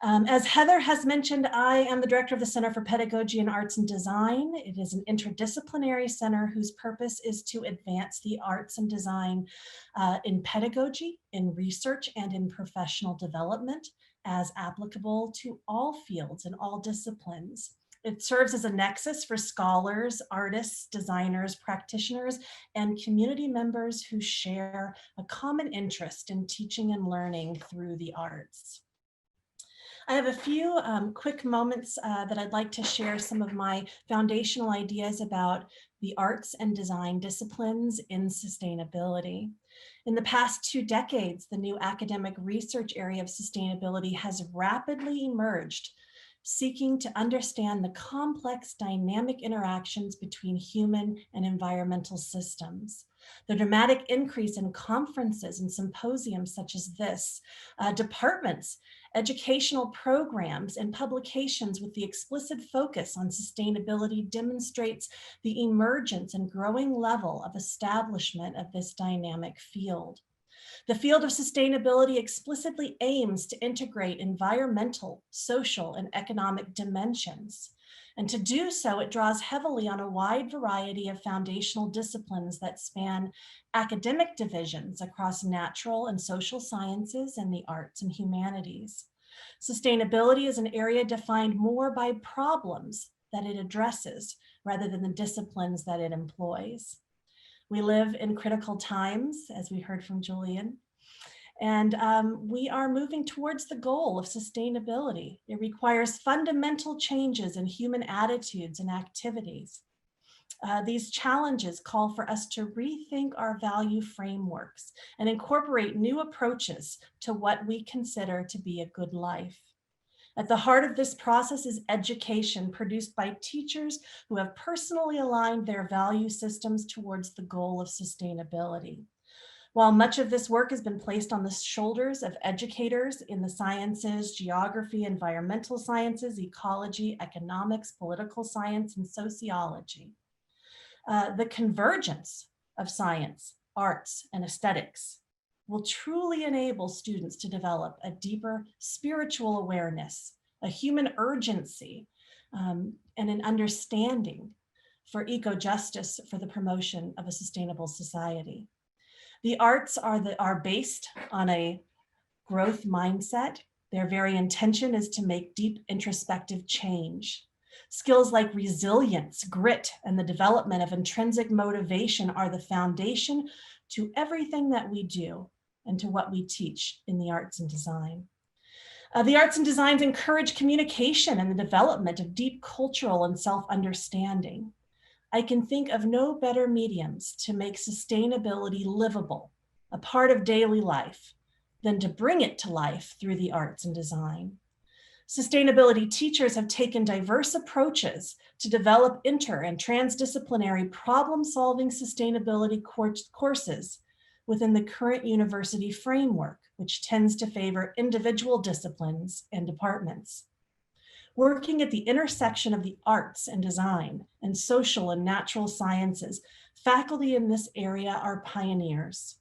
As Heather has mentioned, I am the director of the Center for Pedagogy and Arts and Design. It is an interdisciplinary center whose purpose is to advance the arts and design in pedagogy, in research, and in professional development as applicable to all fields and all disciplines. It serves as a nexus for scholars, artists, designers, practitioners, and community members who share a common interest in teaching and learning through the arts. I have a few quick moments that I'd like to share some of my foundational ideas about the arts and design disciplines in sustainability. In the past 2 decades, the new academic research area of sustainability has rapidly emerged, seeking to understand the complex dynamic interactions between human and environmental systems. The dramatic increase in conferences and symposiums such as this, departments, educational programs, and publications with the explicit focus on sustainability demonstrates the emergence and growing level of establishment of this dynamic field. The field of sustainability explicitly aims to integrate environmental, social, and economic dimensions. And to do so, it draws heavily on a wide variety of foundational disciplines that span academic divisions across natural and social sciences and the arts and humanities. Sustainability is an area defined more by problems that it addresses rather than the disciplines that it employs. We live in critical times, as we heard from Julian, and we are moving towards the goal of sustainability. It requires fundamental changes in human attitudes and activities. These challenges call for us to rethink our value frameworks and incorporate new approaches to what we consider to be a good life. At the heart of this process is education produced by teachers who have personally aligned their value systems towards the goal of sustainability. While much of this work has been placed on the shoulders of educators in the sciences, geography, environmental sciences, ecology, economics, political science, and sociology, the convergence of science, arts, and aesthetics will truly enable students to develop a deeper spiritual awareness, a human urgency, and an understanding for eco-justice for the promotion of a sustainable society. The arts are based on a growth mindset. Their very intention is to make deep introspective change. Skills like resilience, grit, and the development of intrinsic motivation are the foundation to everything that we do and to what we teach in the arts and design. The arts and designs encourage communication and the development of deep cultural and self-understanding. I can think of no better mediums to make sustainability livable, a part of daily life, than to bring it to life through the arts and design. Sustainability teachers have taken diverse approaches to develop inter- and transdisciplinary problem-solving sustainability courses within the current university framework, which tends to favor individual disciplines and departments. Working at the intersection of the arts and design and social and natural sciences, faculty in this area are pioneers.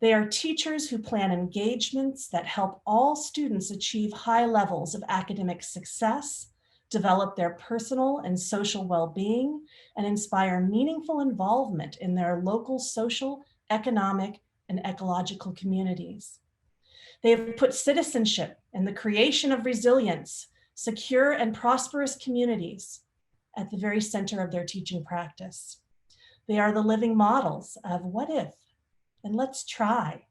They are teachers who plan engagements that help all students achieve high levels of academic success, develop their personal and social well-being, and inspire meaningful involvement in their local social, economic, and ecological communities. They have put citizenship and the creation of resilience, secure and prosperous communities at the very center of their teaching practice. They are the living models of what if and let's try,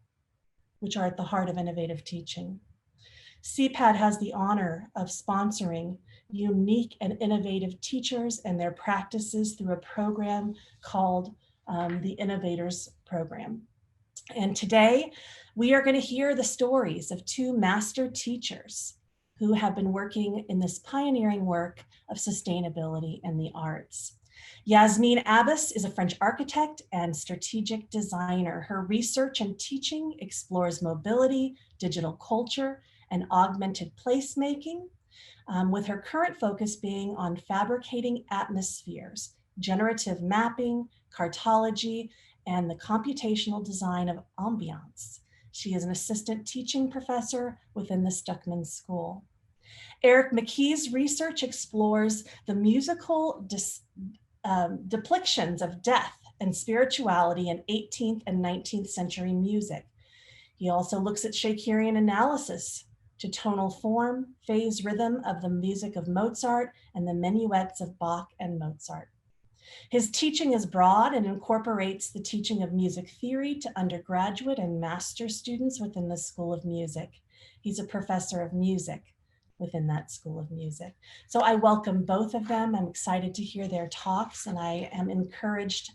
which are at the heart of innovative teaching. C-PAD has the honor of sponsoring unique and innovative teachers and their practices through a program called the Innovators Program. And today, we are going to hear the stories of 2 master teachers who have been working in this pioneering work of sustainability and the arts. Yasmine Abbas is a French architect and strategic designer. Her research and teaching explores mobility, digital culture, and augmented placemaking, with her current focus being on fabricating atmospheres, generative mapping, cartology, and the computational design of ambiance. She is an assistant teaching professor within the Stuckman School. Eric McKee's research explores the musical depictions of death and spirituality in 18th and 19th century music. He also looks at Shakespearean analysis to tonal form, phase rhythm of the music of Mozart and the minuets of Bach and Mozart. His teaching is broad and incorporates the teaching of music theory to undergraduate and master students within the School of Music. He's a professor of music within that School of Music. So I welcome both of them. I'm excited to hear their talks, and I am encouraged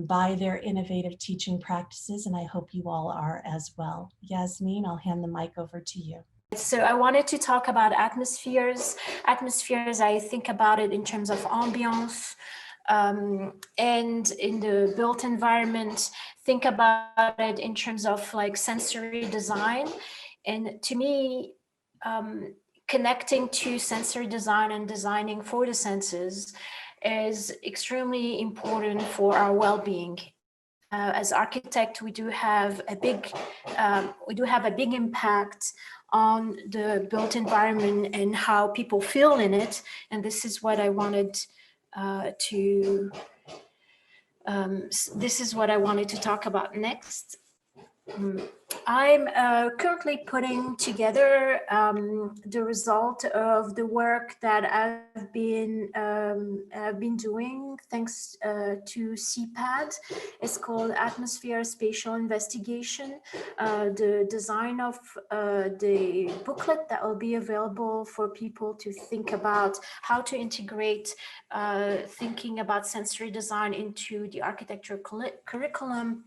by their innovative teaching practices, and I hope you all are as well. Yasmine, I'll hand the mic over to you. So I wanted to talk about atmospheres. Atmospheres, I think about it in terms of ambiance, and in the built environment, think about it in terms of like sensory design. And to me, connecting to sensory design and designing for the senses is extremely important for our well-being. As architect, we do have a big impact on the built environment and how people feel in it. And this is what I wanted to talk about next. I'm currently putting together the result of the work that I've been doing thanks to C-PAD. It's called Atmosphere Spatial Investigation. The design of the booklet that will be available for people to think about how to integrate thinking about sensory design into the architecture curriculum.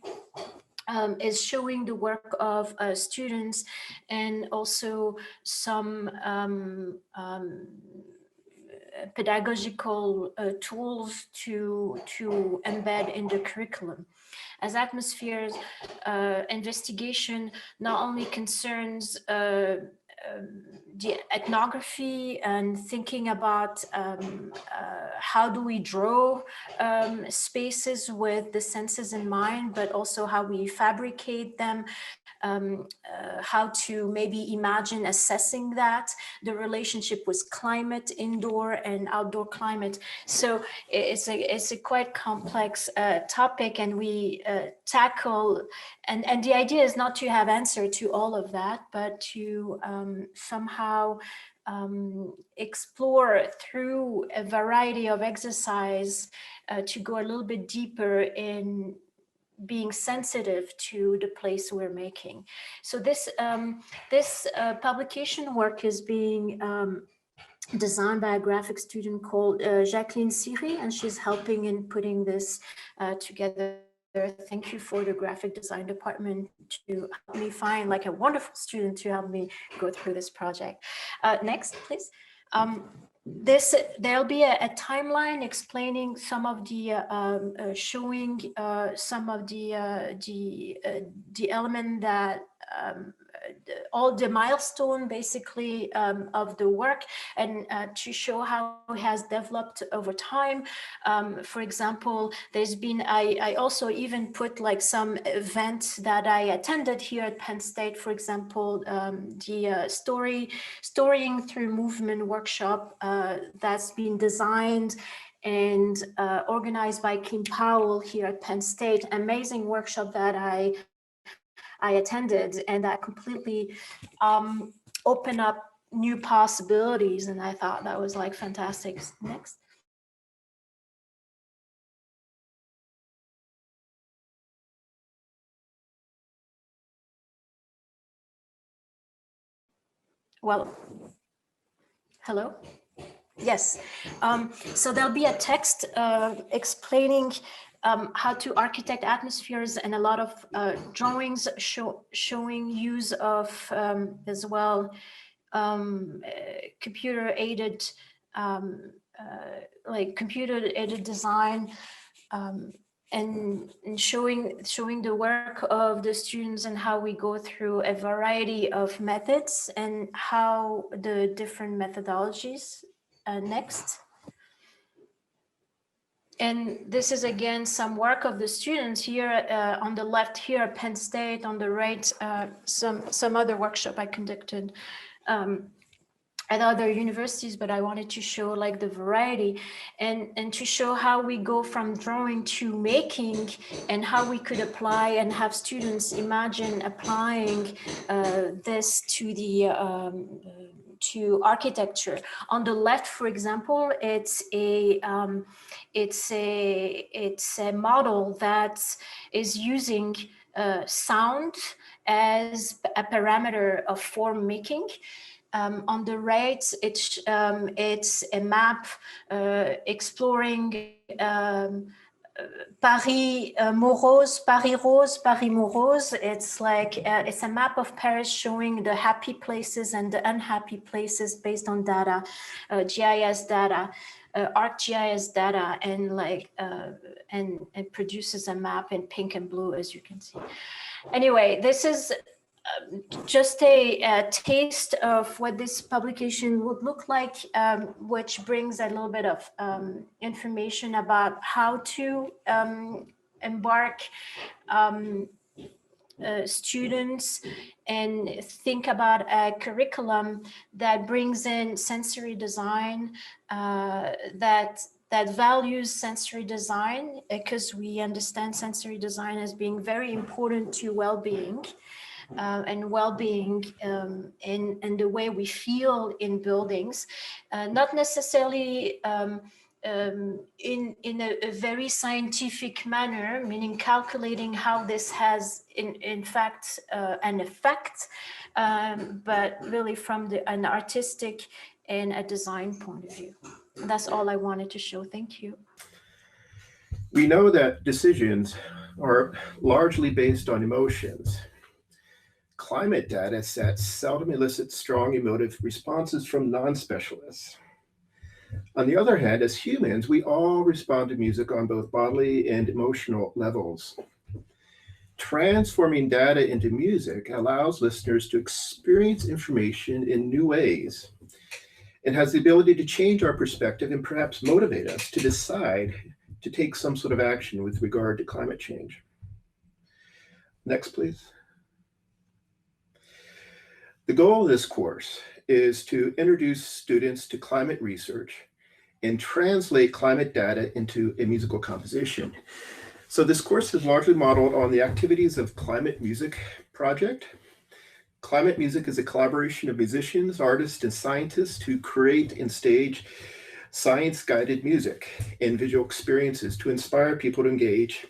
Is showing the work of students and also some pedagogical tools to embed in the curriculum. As atmospheres, investigation not only concerns the ethnography and thinking about how do we draw spaces with the senses in mind, but also how we fabricate them, how to maybe imagine assessing that, the relationship with climate, indoor and outdoor climate. So it's a quite complex topic, and we tackle, and the idea is not to have answer to all of that, but to somehow explore through a variety of exercise to go a little bit deeper in being sensitive to the place we're making. So this publication work is being designed by a graphic student called Jacqueline Siri, and she's helping in putting this together. Thank you for the graphic design department to help me find like a wonderful student to help me go through this project. Next, please. There'll be a timeline explaining some of the showing some of the element that all the milestone basically of the work, and to show how it has developed over time. For example, there's been, I also even put like some events that I attended here at Penn State. For example, the storying through movement workshop that's been designed and organized by Kim Powell here at Penn State. Amazing workshop that I attended, and that completely opened up new possibilities, and I thought that was like fantastic. Next. Well, hello? Yes, so there'll be a text explaining how to architect atmospheres, and a lot of drawings showing use of as well computer-aided like computer-aided design, and showing the work of the students and how we go through a variety of methods and how the different methodologies. Next. And this is again some work of the students here on the left here at Penn State, on the right some other workshop I conducted at other universities, but I wanted to show like the variety and to show how we go from drawing to making, and how we could apply and have students imagine applying this to the to architecture. On the left, for example, it's a model that is using sound as a parameter of form making. On the right, it's a map exploring Paris morose, Paris rose, Paris morose. It's like it's a map of Paris showing the happy places and the unhappy places based on data, GIS data, ArcGIS data, and like and it produces a map in pink and blue, as you can see. Anyway, this is just a taste of what this publication would look like, which brings a little bit of information about how to embark students and think about a curriculum that brings in sensory design, that values sensory design, because we understand sensory design as being very important to well-being. And well-being in the way we feel in buildings, not necessarily in a very scientific manner, meaning calculating how this has in fact an effect, but really from an artistic and a design point of view. That's all I wanted to show. Thank you. We know that decisions are largely based on emotions. Climate data sets seldom elicit strong emotive responses from non-specialists. On the other hand, as humans, we all respond to music on both bodily and emotional levels. Transforming data into music allows listeners to experience information in new ways and has the ability to change our perspective and perhaps motivate us to decide to take some sort of action with regard to climate change. Next, please. The goal of this course is to introduce students to climate research and translate climate data into a musical composition. So this course is largely modeled on the activities of Climate Music Project. Climate music is a collaboration of musicians, artists, and scientists who create and stage science-guided music and visual experiences to inspire people to engage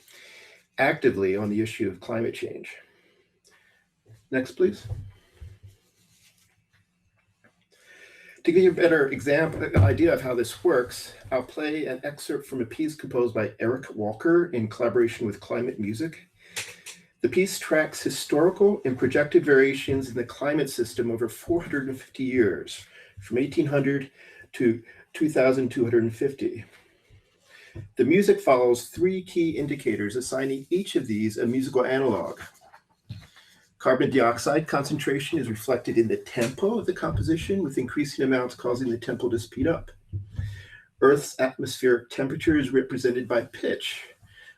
actively on the issue of climate change. Next, please. To give you a better idea of how this works, I'll play an excerpt from a piece composed by Eric Walker in collaboration with Climate Music. The piece tracks historical and projected variations in the climate system over 450 years, from 1800 to 2250. The music follows three key indicators, assigning each of these a musical analog. Carbon dioxide concentration is reflected in the tempo of the composition, with increasing amounts causing the tempo to speed up. Earth's atmospheric temperature is represented by pitch,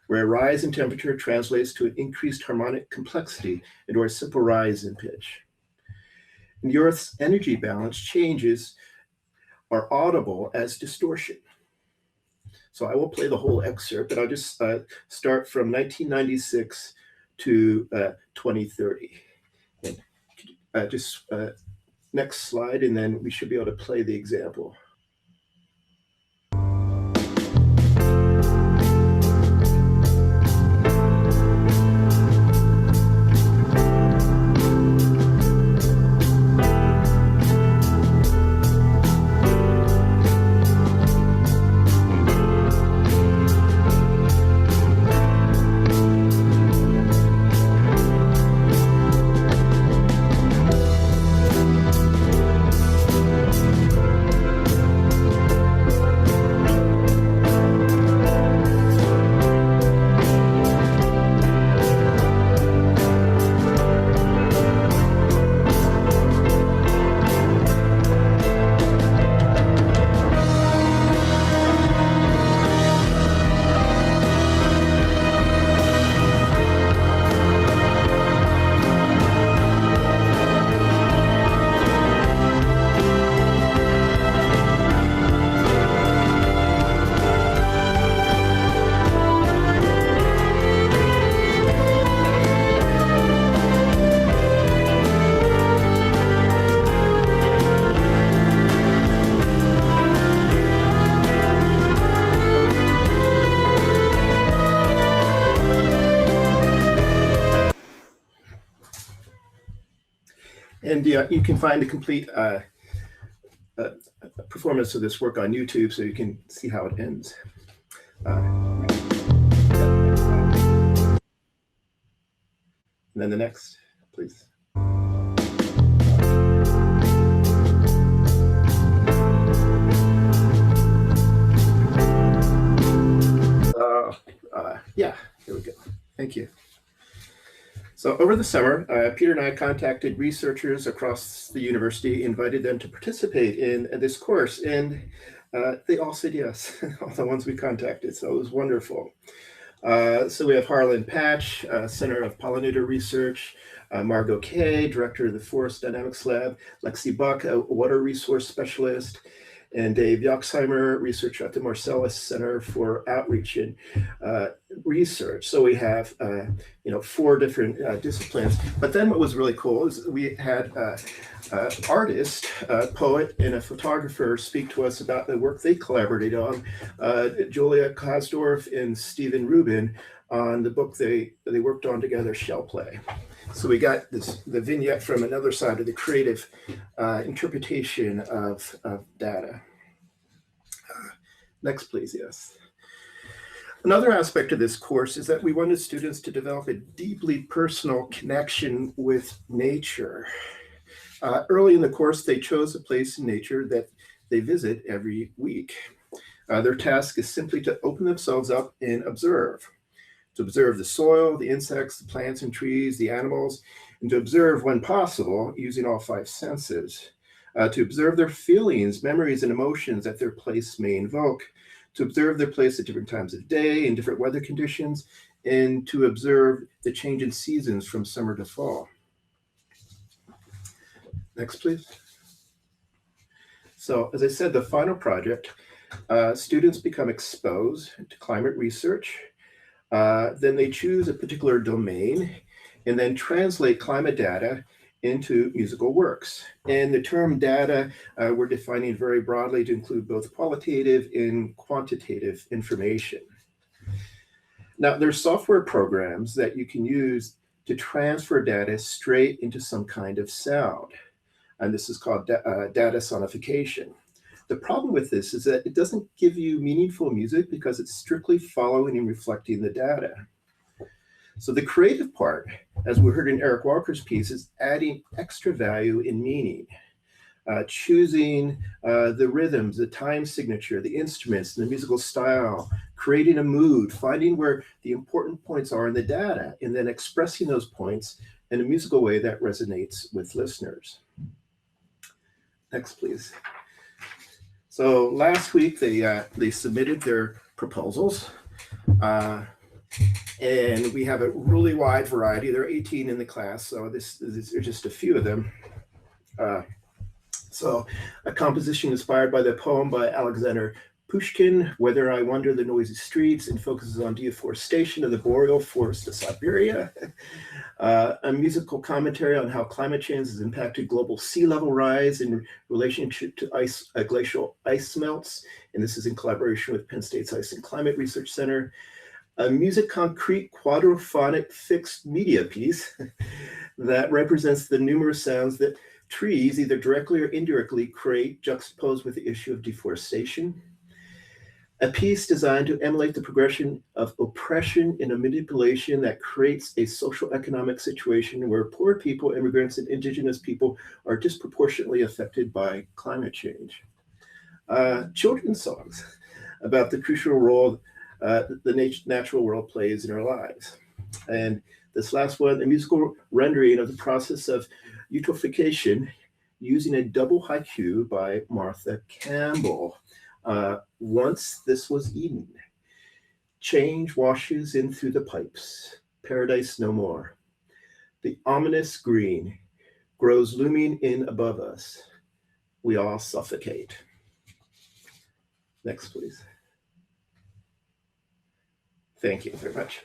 where a rise in temperature translates to an increased harmonic complexity and or a simple rise in pitch. And the Earth's energy balance changes are audible as distortion. So I will play the whole excerpt, but I'll just start from 1996 to 2030. And just next slide, and then we should be able to play the example. And you can find a complete performance of this work on YouTube, so you can see how it ends. And then the next, please. Yeah, here we go. Thank you. So over the summer, Peter and I contacted researchers across the university, invited them to participate in this course, and they all said yes, all the ones we contacted, so it was wonderful. So we have Harlan Patch, Center of Pollinator Research, Margot Kay, Director of the Forest Dynamics Lab, Lexi Buck, a Water Resource Specialist, and Dave Yoxheimer, researcher at the Marcellus Center for Outreach and Research. So we have, 4 different disciplines. But then what was really cool is we had an artist, a poet, and a photographer speak to us about the work they collaborated on, Julia Kosdorf and Stephen Rubin, on the book they worked on together, Shell Play. So we got the vignette from another side of the creative interpretation of data. Next, please, yes. Another aspect of this course is that we wanted students to develop a deeply personal connection with nature. Early in the course, they chose a place in nature that they visit every week. Their task is simply to open themselves up and observe. To observe the soil, the insects, the plants and trees, the animals, and to observe when possible, using all 5 senses. To observe their feelings, memories, and emotions that their place may invoke. To observe their place at different times of day, in different weather conditions, and to observe the change in seasons from summer to fall. Next, please. So, as I said, the final project, students become exposed to climate research. Then they choose a particular domain and then translate climate data into musical works. And the term data, we're defining very broadly to include both qualitative and quantitative information. Now, there's software programs that you can use to transfer data straight into some kind of sound. And this is called data sonification. The problem with this is that it doesn't give you meaningful music because it's strictly following and reflecting the data. So the creative part, as we heard in Eric Walker's piece, is adding extra value in meaning, choosing the rhythms, the time signature, the instruments, the musical style, creating a mood, finding where the important points are in the data, and then expressing those points in a musical way that resonates with listeners. Next, please. So last week they submitted their proposals, and we have a really wide variety. There are 18 in the class, so these are just a few of them. So a composition inspired by the poem by Alexander Pushkin, Whether I Wander the Noisy Streets, and focuses on deforestation of the boreal forest of Siberia. A musical commentary on how climate change has impacted global sea level rise in relationship to glacial ice melts. And this is in collaboration with Penn State's Ice and Climate Research Center. A music concrete quadraphonic fixed media piece that represents the numerous sounds that trees, either directly or indirectly, create, juxtaposed with the issue of deforestation. A piece designed to emulate the progression of oppression and a manipulation that creates a social economic situation where poor people, immigrants, and indigenous people are disproportionately affected by climate change. Children's songs about the crucial role the natural world plays in our lives. And this last one, a musical rendering of the process of eutrophication using a double haiku by Martha Campbell. Once this was Eden. Change washes in through the pipes. Paradise no more. The ominous green grows looming in above us. We all suffocate. Next, please. Thank you very much.